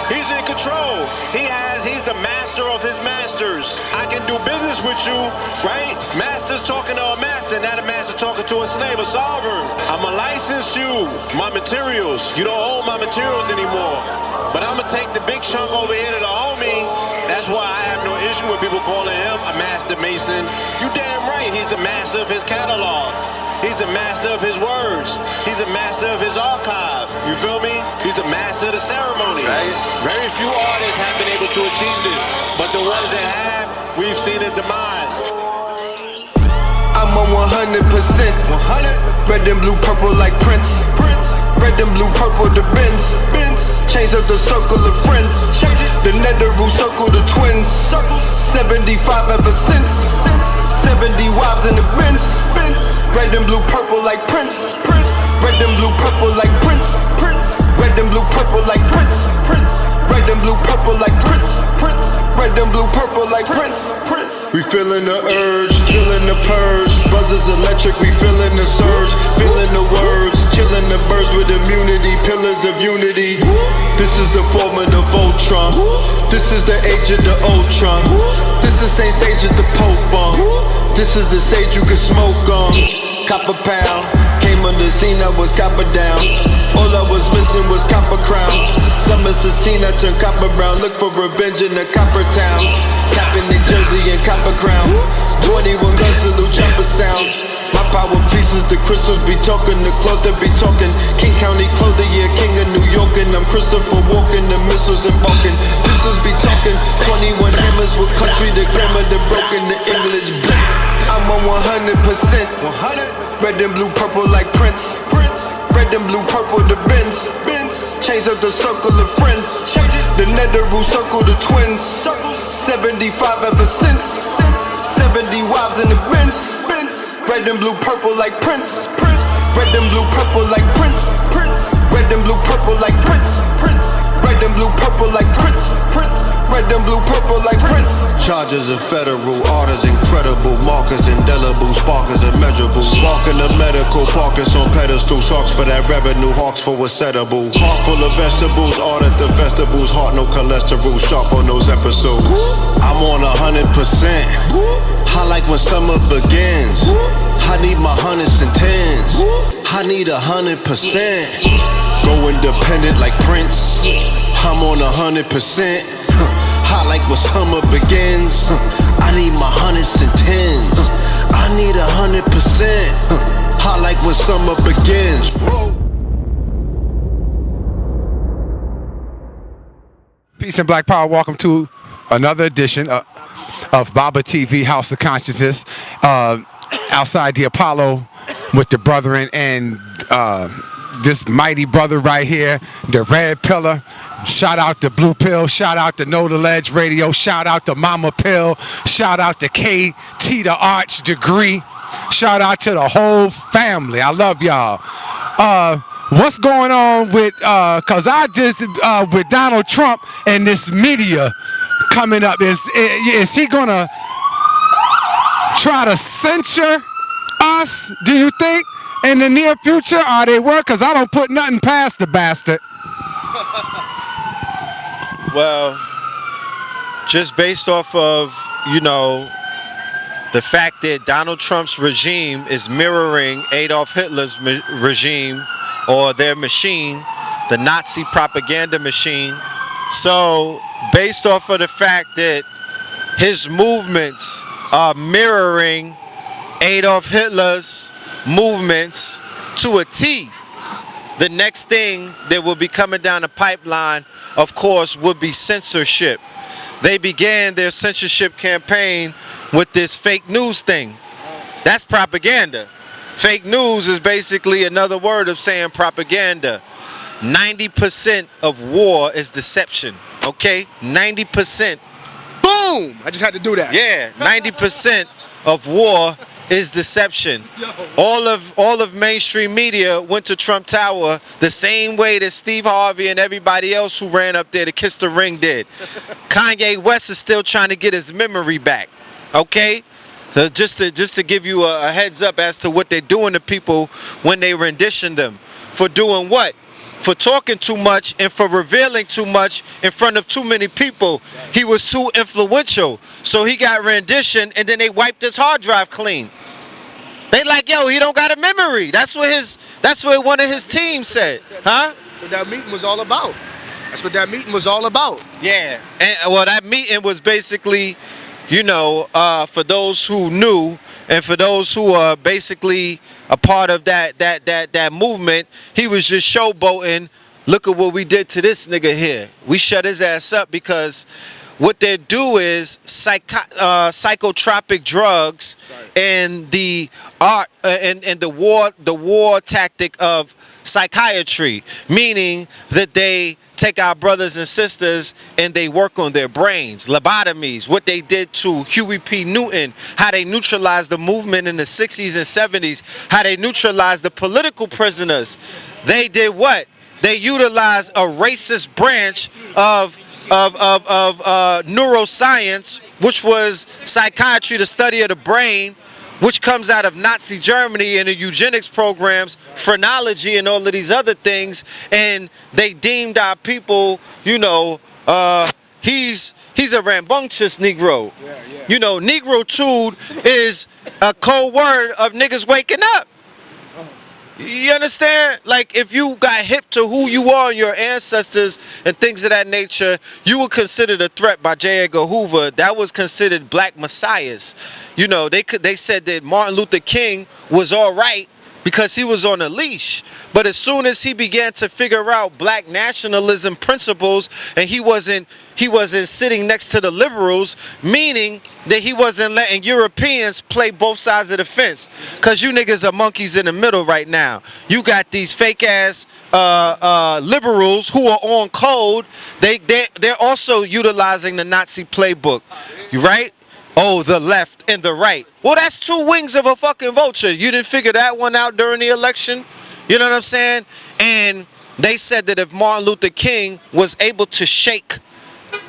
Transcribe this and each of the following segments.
He's in control. He's the master of his masters. I can do business with you, right? Master's talking to a master, not a master talking to a slave, a sovereign. I'ma license you, my materials. You don't own my materials anymore. But I'ma take the big chunk over here to the homie. That's why I have no issue with people calling him a master mason. You damn right, he's the master of his catalog. He's the master of his words. He's the master of his archive. You feel me? He's the master of the ceremony. Right. Very few artists have been able to achieve this, but the ones that have, we've seen a demise. I'm on 100%. 100. Red and blue, purple like Prince. Red and blue, purple the Benz. Change up the circle of friends. The Netheroo circle the twins. 75 ever since. 70 wives in the Benz. Red and blue, purple like Prince. Red and blue, purple like Prince. Red and blue, purple like Prince. Red and blue, purple like Prince. Red and blue, purple like Prince. We feeling the urge, feeling the purge. Buzzers electric, we feeling the surge. Feeling the words, killing the birds with immunity. Pillars of unity. This is the formula of Voltron. This is the age of the Ultron. This is same stage as the Pope bomb. This is the sage you can smoke on. Copper pound, came on the scene, I was copper down. All I was missing was copper crown. Summer 16, I turned copper brown. Look for revenge in the copper town. Capping New Jersey and copper crown. 21 guns, salute jumper sound. My power pieces, the crystals be talking, the cloth that be talking. King County clothing, yeah, king of New York. And I'm Christopher Walken, the missiles embarking. Pistols be talking, 21 hammers with country, the grammar, the broken, the English. I'm on 100%. 100. Red and blue, purple like Prince. Red and blue, purple the Benz. Change up the circle of friends. The Netheroo circle the twins. 75 ever since. 70 wives in the Benz. Red and blue, purple like Prince. Red and blue, purple like Prince. Red and blue, purple like Prince. Red and blue, purple like Prince. Red and blue, purple like Prince. Charges of federal, orders incredible. Markers indelible, sparkers immeasurable. Sparking the medical, parkers on pedestal. Sharks for that revenue, hawks for what's edible. Heart full of vegetables, art at the festivals. Heart no cholesterol, sharp on those episodes. I'm on 100%. I like when summer begins. I need my hundreds and tens. I need 100%. Go independent like Prince. I'm on 100%. I like when summer begins. I need my hundreds and tens. I need 100%. I like when summer begins. Peace and Black Power. Welcome to another edition of Baba TV House of Consciousness. Outside the Apollo with the brethren and this mighty brother right here, the Red Pillar. Shout out to Blue Pill, shout out to Know the Ledge Radio, shout out to Mama Pill, shout out to KT the Arch Degree, shout out to the whole family. I love y'all. What's going on with, cause I just, with Donald Trump and this media coming up, is he gonna try to censor us, do you think, in the near future? Are they work? Cause I don't put nothing past the bastard. Well, just based off of, you know, the fact that Donald Trump's regime is mirroring Adolf Hitler's regime or their machine, the Nazi propaganda machine. So, based off of the fact that his movements are mirroring Adolf Hitler's movements to a T, the next thing that will be coming down the pipeline, of course, would be censorship. They began their censorship campaign with this fake news thing. That's propaganda. Fake news is basically another word of saying propaganda. 90% of war is deception, okay? 90%. Boom! I just had to do that. Yeah, 90% of war is deception. All of mainstream media went to Trump Tower the same way that Steve Harvey and everybody else who ran up there to kiss the ring did. Kanye West is still trying to get his memory back. Okay? So just to give you a heads up as to what they're doing to people when they rendition them. For doing what? for talking too much and for revealing too much in front of too many people. He was too influential. So he got rendition, and then they wiped his hard drive clean. They like, yo, he don't got a memory. That's what one of his teams said. Huh? That's what that meeting was all about. That's what that meeting was all about. Yeah. And well, that meeting was basically, for those who knew and for those who are basically a part of that movement, he was just showboating. Look at what we did to this nigga here. We shut his ass up because what they do is psychotropic drugs and the art and the war tactic of psychiatry, meaning that they take our brothers and sisters and they work on their brains. Lobotomies, what they did to Huey P. Newton, how they neutralized the movement in the 60s and 70s, how they neutralized the political prisoners. They did what? They utilized a racist branch of neuroscience, which was psychiatry, the study of the brain, which comes out of Nazi Germany and the eugenics programs, phrenology and all of these other things, and they deemed our people, he's a rambunctious Negro. Negrotude is a code word of niggas waking up. You understand? Like, if you got hip to who you are and your ancestors and things of that nature, you were considered a threat by J. Edgar Hoover. That was considered black messiahs. They said that Martin Luther King was all right because he was on a leash. But as soon as he began to figure out black nationalism principles, and he wasn't sitting next to the liberals, meaning that he wasn't letting Europeans play both sides of the fence. Cause you niggas are monkeys in the middle right now. You got these fake ass liberals who are on code. They're also utilizing the Nazi playbook, right? Oh, the left and the right. Well, that's two wings of a fucking vulture. You didn't figure that one out during the election? You know what I'm saying? And they said that if Martin Luther King was able to shake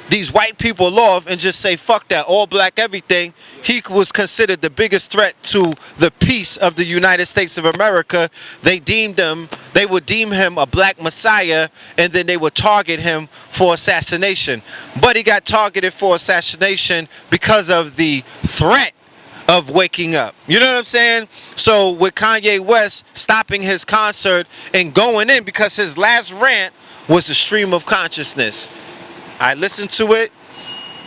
these white people off and just say, fuck that, all black everything, he was considered the biggest threat to the peace of the United States of America. They would deem him a black messiah, and then they would target him for assassination. But he got targeted for assassination because of the threat of waking up. You know what I'm saying? So with Kanye West stopping his concert and going in because his last rant was a stream of consciousness. I listened to it.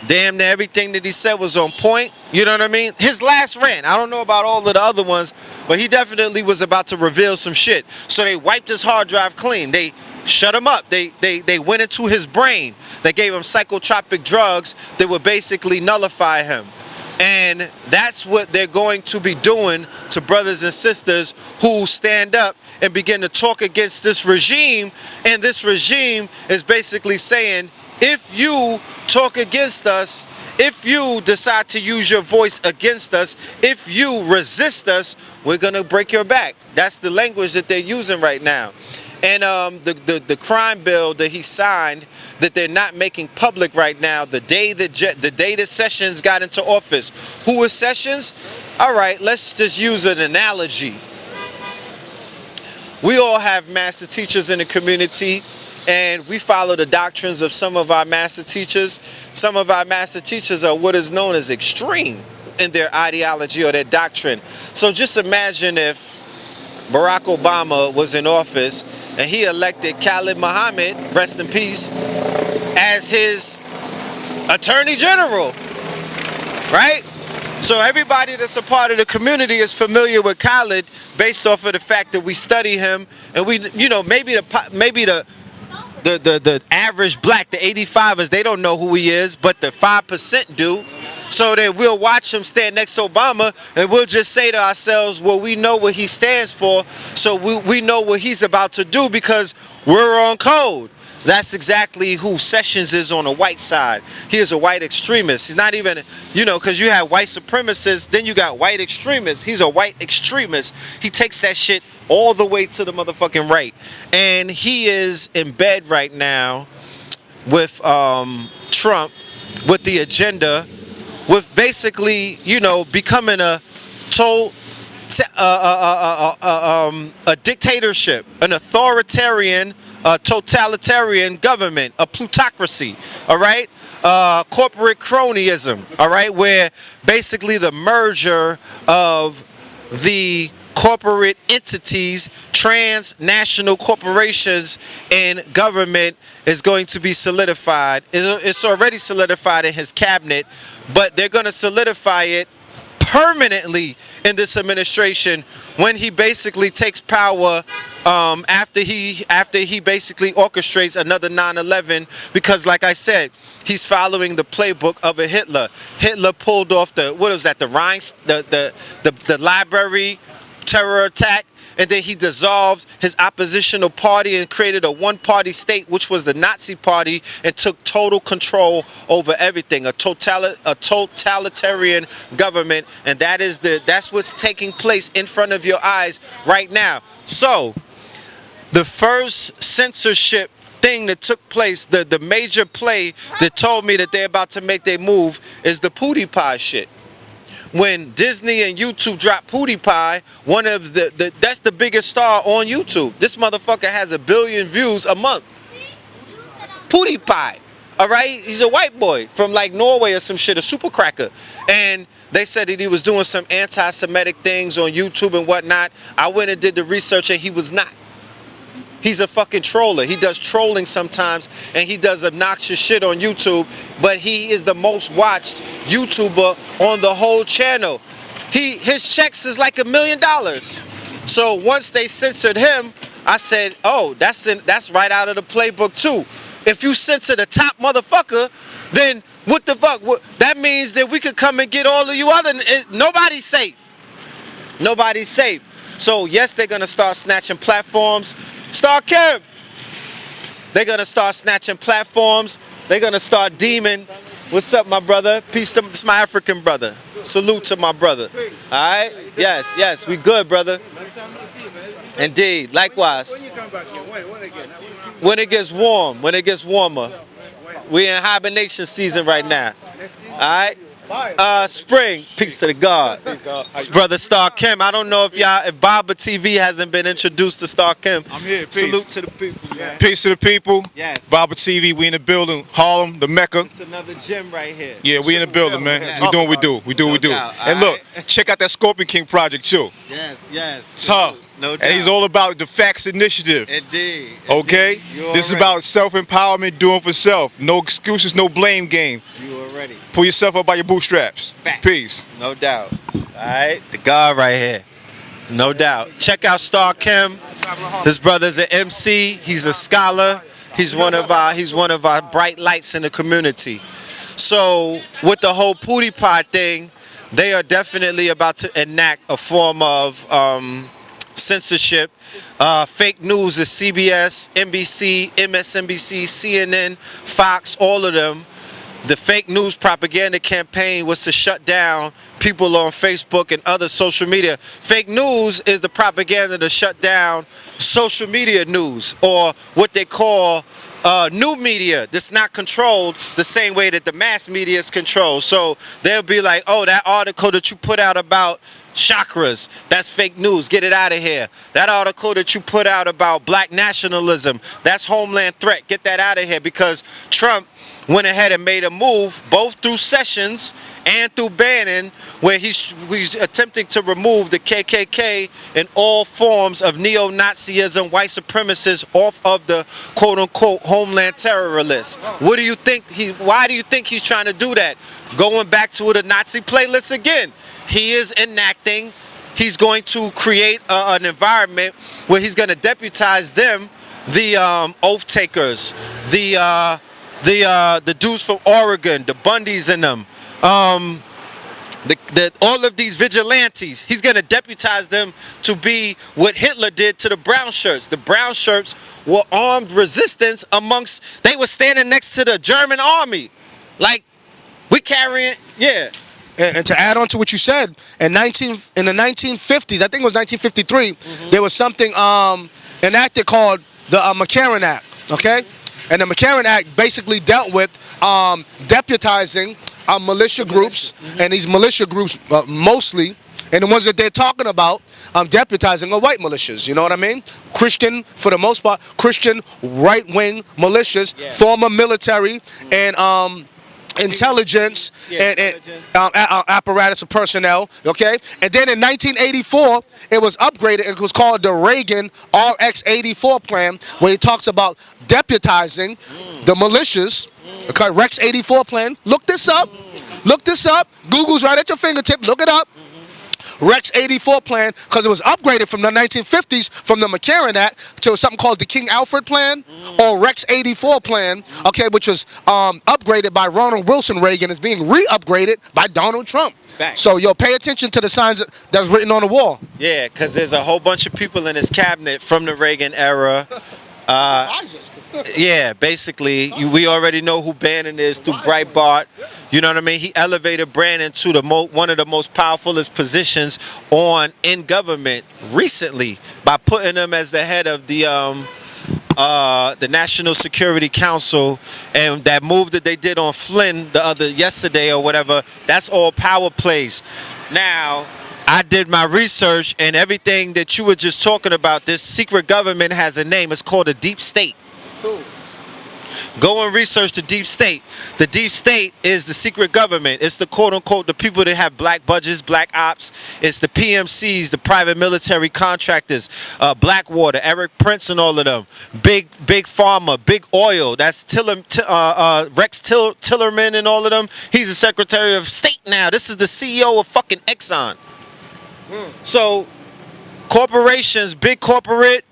Damn near everything that he said was on point. You know what I mean? His last rant. I don't know about all of the other ones, but he definitely was about to reveal some shit. So they wiped his hard drive clean. They shut him up. They went into his brain. They gave him psychotropic drugs that would basically nullify him. And that's what they're going to be doing to brothers and sisters who stand up and begin to talk against this regime. And this regime is basically saying, if you talk against us, if you decide to use your voice against us, if you resist us, we're going to break your back. That's the language that they're using right now. And the crime bill that he signed that they're not making public right now, the day that Sessions got into office. Who is Sessions? All right, let's just use an analogy. We all have master teachers in the community, and we follow the doctrines of some of our master teachers. Some of our master teachers are what is known as extreme in their ideology or their doctrine. So just imagine if Barack Obama was in office and he elected Khalid Muhammad, rest in peace, as his attorney general, right? So everybody that's a part of the community is familiar with Khalid based off of the fact that we study him, and we, maybe the average black, the 85ers, they don't know who he is, but the 5% do. So then we'll watch him stand next to Obama, and we'll just say to ourselves, well, we know what he stands for, so we know what he's about to do because we're on code. That's exactly who Sessions is on the white side. He is a white extremist. He's not even, because you have white supremacists, then you got white extremists. He's a white extremist. He takes that shit all the way to the motherfucking right. And he is in bed right now with Trump, with the agenda, with basically, becoming a dictatorship, an authoritarian a totalitarian government, a plutocracy, all right? Corporate cronyism, all right? Where basically the merger of the corporate entities, transnational corporations, and government is going to be solidified. It's already solidified in his cabinet, but they're going to solidify it permanently in this administration when he basically takes power after he basically orchestrates another 9/11, because like I said, he's following the playbook of a Hitler. Hitler pulled off the the library terror attack, and then he dissolved his oppositional party and created a one-party state, which was the Nazi Party, and took total control over everything. A totalitarian government, and that's what's taking place in front of your eyes right now. So, the first censorship thing that took place, the major play that told me that they're about to make their move, is the PewDiePie shit. When Disney and YouTube dropped PewDiePie, one of that's the biggest star on YouTube. This motherfucker has 1 billion views a month. PewDiePie, all right? He's a white boy from like Norway or some shit, a super cracker. And they said that he was doing some anti-Semitic things on YouTube and whatnot. I went and did the research, and he was not. He's a fucking troller. He does trolling sometimes, and he does obnoxious shit on YouTube, but he is the most watched YouTuber on the whole channel. His checks is like $1 million. So once they censored him, I said, oh, that's right out of the playbook too. If you censor the top motherfucker, then what the fuck? That means that we could come and get all of you other. Nobody's safe. Nobody's safe. So yes, they're gonna start snatching platforms. Star Kim! They're gonna start snatching platforms. They're gonna start deeming. What's up, my brother? Peace to it's my African brother. Salute to my brother. Alright? Yes, we good, brother. Indeed, likewise. When it gets warm, when it gets warmer. We in hibernation season right now. Alright? Spring, peace to the God. It's brother Star Kim. I don't know if Baba TV hasn't been introduced to Star Kim. I'm here. Peace. Salute to the people, man. Peace to the people. Yes. Baba TV, we in the building. Harlem, the Mecca. It's another gym right here. Yeah, we in the building, man. Yeah. We doing what we do. We do what we do. doubt. And look, check out that Scorpion King project too. Yes. Tough. No doubt. And he's all about the facts initiative. Indeed. Okay? This is about self-empowerment, doing for self. No excuses, no blame game. You already. Pull yourself up by your bootstraps. Fact. Peace. No doubt. Alright? The God right here. No doubt. Check out Star Kim. This brother's an MC. He's a scholar. He's one of our bright lights in the community. So with the whole PewDiePie thing, they are definitely about to enact a form of censorship. Fake news is CBS, NBC, MSNBC, CNN, Fox, all of them. The fake news propaganda campaign was to shut down people on Facebook and other social media. Fake news is the propaganda to shut down social media news, or what they call new media that's not controlled the same way that the mass media is controlled. So they'll be like, oh, that article that you put out about chakras, that's fake news, get it out of here. That article that you put out about black nationalism, that's homeland threat, get that out of here. Because Trump went ahead and made a move, both through Sessions and through Bannon, where he's attempting to remove the KKK and all forms of neo-Nazism, white supremacists off of the quote-unquote homeland terror list. Why do you think he's trying to do that? Going back to the Nazi playlist again. He's going to create an environment where he's going to deputize them, the oath takers, the dudes from Oregon, the Bundys in them, all of these vigilantes. He's going to deputize them to be what Hitler did to the brown shirts. The brown shirts were armed resistance they were standing next to the German army. Like, we carrying, yeah. And to add on to what you said, in the 1950s, I think it was 1953, there was something enacted called the McCarran Act, okay? And the McCarran Act basically dealt with deputizing militia groups, and these militia groups mostly And the ones that they're talking about deputizing are white militias. You know what I mean? Christian, for the most part, Christian right-wing militias, former military and intelligence and apparatus of personnel, okay? And then in 1984, it was upgraded. It was called the Reagan RX-84 plan, where it talks about deputizing the militias. Okay, Rex 84 plan. Look this up. Look this up. Google's right at your fingertip. Look it up. Rex 84 plan, because it was upgraded from the 1950s from the McCarran Act to something called the King Alfred plan or Rex 84 plan, okay, which was upgraded by Ronald Wilson Reagan, is being re-upgraded by Donald Trump. So, pay attention to the signs that's written on the wall. Yeah, because there's a whole bunch of people in his cabinet from the Reagan era. Yeah, basically, we already know who Bannon is through Breitbart. You know what I mean? He elevated Bannon to the one of the most powerfulest positions in government recently by putting him as the head of the National Security Council, and that move that they did on Flynn yesterday or whatever. That's all power plays. Now, I did my research, and everything that you were just talking about, this secret government has a name. It's called a deep state. Go and research the deep state. The deep state is the secret government. It's the quote-unquote the people that have black budgets, black ops. It's the PMCs, the private military contractors, Blackwater, Eric Prince and all of them. Big pharma, big oil. That's Rex Tillerman and all of them. He's the Secretary of State now. This is the CEO of fucking Exxon. So corporations, big corporate,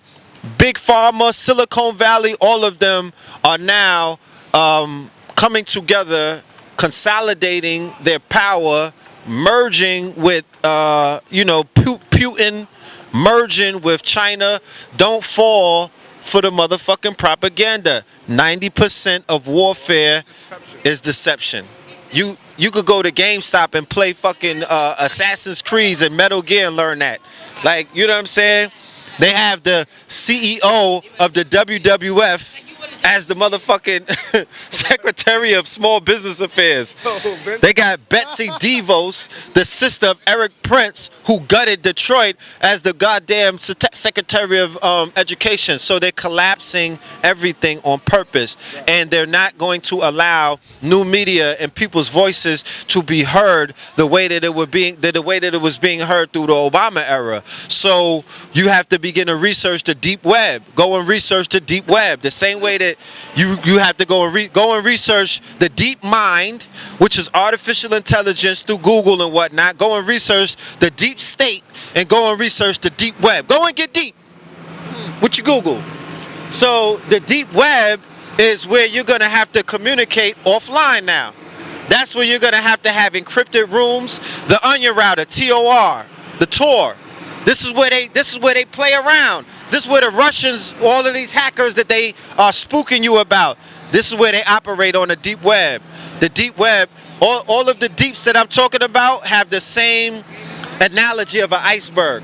big pharma, Silicon Valley, all of them are now coming together, consolidating their power, merging with, Putin, merging with China. Don't fall for the motherfucking propaganda. 90% of warfare is deception. You could go to GameStop and play fucking Assassin's Creed and Metal Gear and learn that. Like, you know what I'm saying? They have the CEO of the WWF as the motherfucking Secretary of Small Business Affairs. They got Betsy DeVos, the sister of Eric Prince, who gutted Detroit, as the goddamn Secretary of Education. So they're collapsing everything on purpose, and they're not going to allow new media and people's voices to be heard the way that it was being heard through the Obama era. So you have to begin to research the deep web. Go and research the deep web. The same way that you have to go and research the deep mind, which is artificial intelligence through Google and whatnot. Go and research the deep state and go and research the deep web. Go and get deep with your Google. So the deep web is where you're going to have to communicate offline now. That's where you're going to have encrypted rooms, the Onion Router, TOR, the Tor. This is where they play around. This is where the Russians, all of these hackers that they are spooking you about, this is where they operate on the deep web. The deep web, all of the deeps that I'm talking about have the same analogy of an iceberg.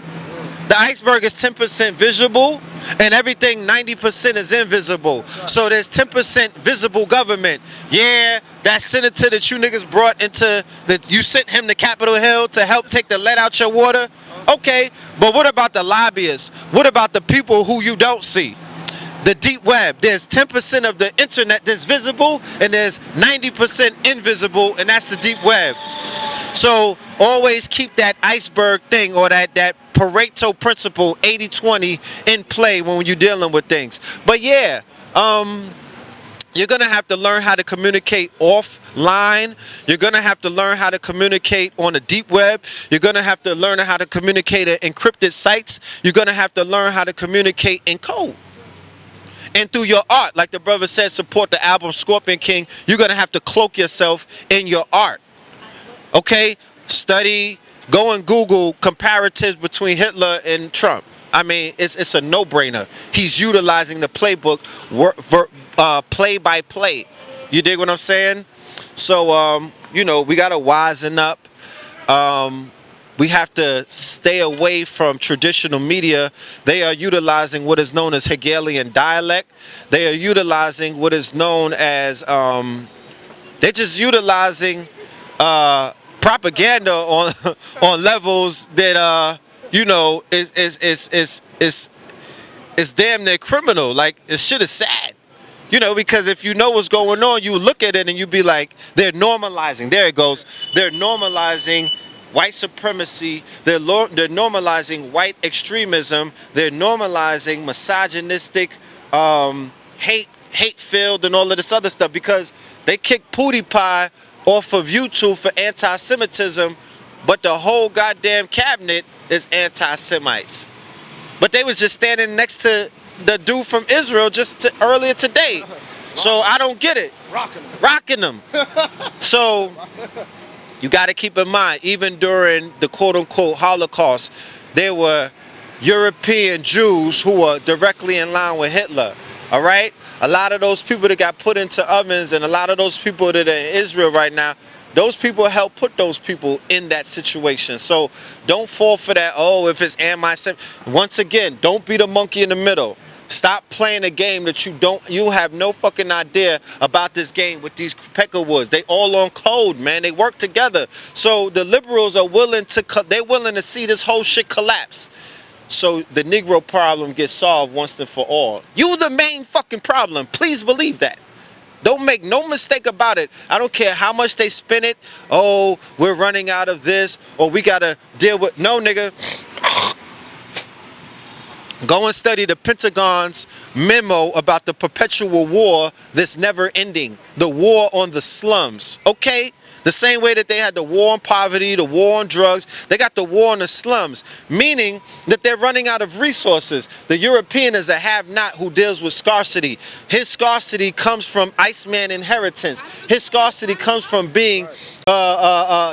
The iceberg is 10% visible, and everything 90% is invisible. So there's 10% visible government. Yeah, that senator that you niggas brought that you sent him to Capitol Hill to help take the lead out your water. Okay, but what about the lobbyists? What about the people who you don't see? The deep web, there's 10% of the internet that's visible, and there's 90% invisible, and that's the deep web. So always keep that iceberg thing, or that Pareto principle, 80-20, in play when you're dealing with things. But yeah, you're going to have to learn how to communicate offline. You're going to have to learn how to communicate on the deep web. You're going to have to learn how to communicate at encrypted sites. You're going to have to learn how to communicate in code. And through your art, like the brother said, support the album Scorpion King, you're going to have to cloak yourself in your art. Okay? Study, go and Google comparatives between Hitler and Trump. I mean, it's a no-brainer. He's utilizing the playbook play by play. You dig what I'm saying? So, we got to wisen up. We have to stay away from traditional media. They are utilizing what is known as Hegelian dialect. They are utilizing what is known as, they're just utilizing propaganda on on levels that is damn near criminal. Like, this shit is sad. Because if you know what's going on, you look at it and you be like, they're normalizing. There it goes. They're normalizing white supremacy. They're normalizing white extremism. They're normalizing misogynistic, hate-filled, and all of this other stuff because they kicked Pootie Pie off of YouTube for anti-Semitism, but the whole goddamn cabinet is anti-Semites. But they was just standing next to the dude from Israel earlier today. So I don't get it. Rocking them. So you got to keep in mind, even during the quote-unquote Holocaust, there were European Jews who were directly in line with Hitler. All right? A lot of those people that got put into ovens and a lot of those people that are in Israel right now, those people helped put those people in that situation. So don't fall for that, if it's once again, don't be the monkey in the middle. Stop playing a game that you have no fucking idea about this game with these Peckerwoods. They all on code, man. They work together. So the liberals are willing to see this whole shit collapse. So the Negro problem gets solved once and for all. You the main fucking problem. Please believe that. Don't make no mistake about it. I don't care how much they spin it. Oh, we're running out of this, or we gotta deal with. No, nigga. Go and study the Pentagon's memo about the perpetual war that's never ending. The war on the slums. Okay? The same way that they had the war on poverty, the war on drugs, they got the war on the slums, meaning that they're running out of resources. The European is a have-not who deals with scarcity. His scarcity comes from Iceman inheritance. His scarcity comes from being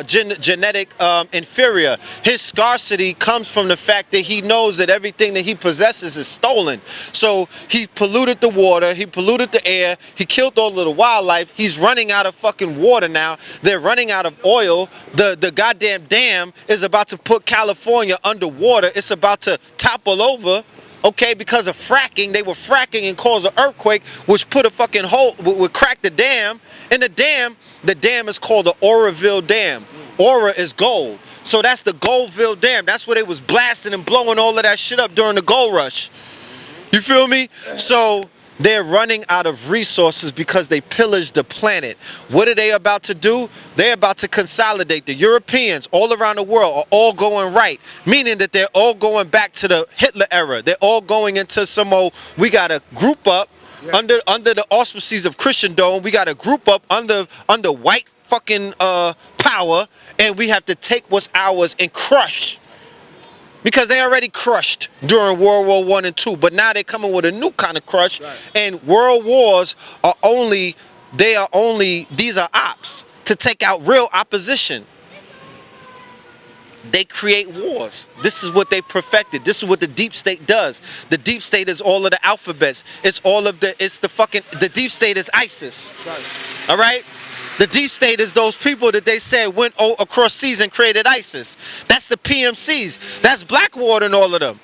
genetic inferior. His scarcity comes from the fact that he knows that everything that he possesses is stolen. So he polluted the water, he polluted the air, he killed all of the wildlife. He's running out of fucking water now. They're running out of oil. The goddamn dam is about to put California underwater. It's about to topple over. Okay, because of fracking. They were fracking and caused an earthquake, which put a fucking hole, would crack the dam. And the dam is called the Oroville Dam. Aura is gold. So that's the Goldville Dam. That's where they was blasting and blowing all of that shit up during the gold rush. You feel me? So they're running out of resources because they pillaged the planet. What are they about to do? They're about to consolidate. The Europeans all around the world are all going right, meaning that they're all going back to the Hitler era. They're all going into some old, we got to group up under the auspices of Christendom. We got to group up under white fucking power, and we have to take what's ours and crush. Because they already crushed during World War I and II, but now they're coming with a new kind of crush. Right. And world wars are these are ops to take out real opposition. They create wars. This is what they perfected. This is what the deep state does. The deep state is all of the alphabets. The deep state is ISIS. Right. All right? The deep state is those people that they said went across seas and created ISIS. That's the PMCs. That's Blackwater and all of them.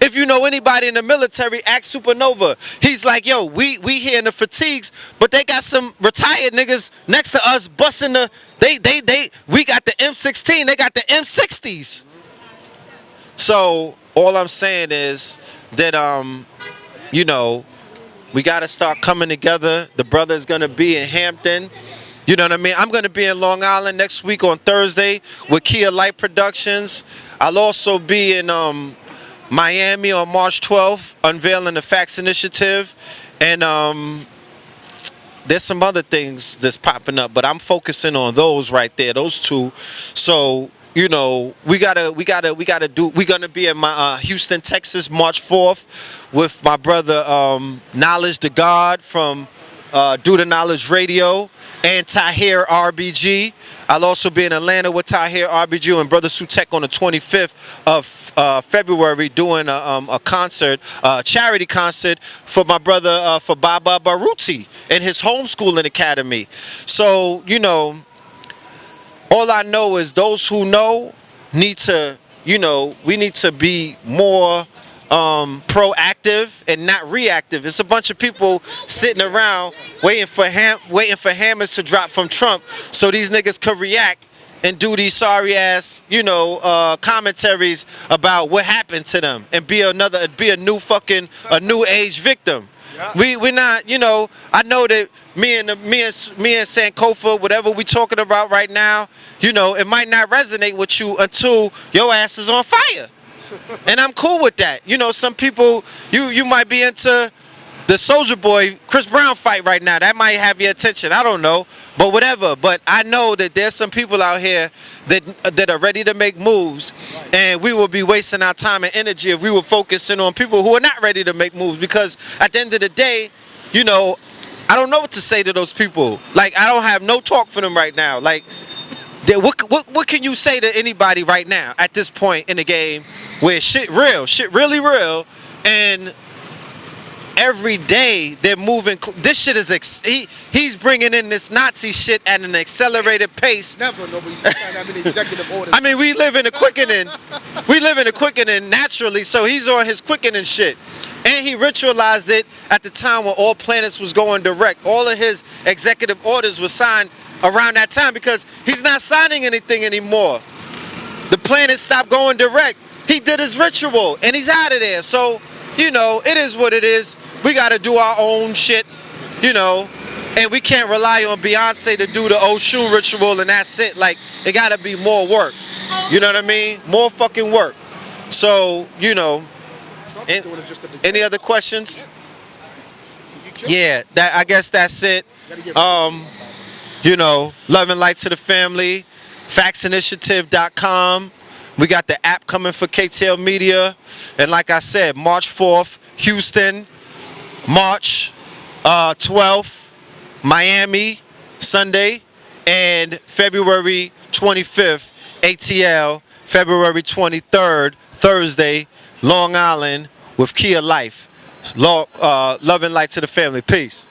If you know anybody in the military, ask Supernova. He's like, yo, we here in the fatigues, but they got some retired niggas next to us busting we got the M16, they got the M60s. So all I'm saying is that we gotta start coming together. The brother's gonna be in Hampton. You know what I mean? I'm going to be in Long Island next week on Thursday with Kia Light Productions. I'll also be in Miami on March 12th, unveiling the Facts Initiative. And there's some other things that's popping up, but I'm focusing on those right there, those two. So, we're gonna be in my Houston, Texas, March 4th with my brother Knowledge the God from Do the Knowledge Radio and Tahir RBG. I'll also be in Atlanta with Tahir RBG and Brother Sutek on the 25th of February doing a concert, charity concert for my brother for Baba Baruti and his homeschooling academy. So, all I know is those who know need to, we need to be more proactive and not reactive. It's a bunch of people sitting around waiting for hammers to drop from Trump so these niggas could react and do these sorry ass, commentaries about what happened to them and be a new age victim. We're not, I know that me and Sankofa, whatever we talking about right now, it might not resonate with you until your ass is on fire. And I'm cool with that. Some people, you might be into the Soulja Boy Chris Brown fight right now. That might have your attention. I don't know. But whatever. But I know that there's some people out here that are ready to make moves. And we will be wasting our time and energy if we were focusing on people who are not ready to make moves. Because at the end of the day, I don't know what to say to those people. Like, I don't have no talk for them right now. Like, what can you say to anybody right now at this point in the game where shit really real, and every day they're moving. This shit is he's bringing in this Nazi shit at an accelerated pace. Never, nobody's trying to have an executive order. I mean, we live in a quickening naturally, so he's on his quickening shit. And he ritualized it at the time when all planets was going direct. All of his executive orders were signed around that time because he's not signing anything anymore. The planets stopped going direct. He did his ritual and he's out of there. So, it is what it is. We got to do our own shit, and we can't rely on Beyonce to do the Oshun ritual and that's it. Like, it got to be more work. You know what I mean? More fucking work. So, any other questions? Yeah, I guess that's it. Love and light to the family. Factsinitiative.com. We got the app coming for KTL Media. And like I said, March 4th, Houston. March 12th, Miami, Sunday. And February 25th, ATL. February 23rd, Thursday, Long Island with Kia Life. Love and light to the family. Peace.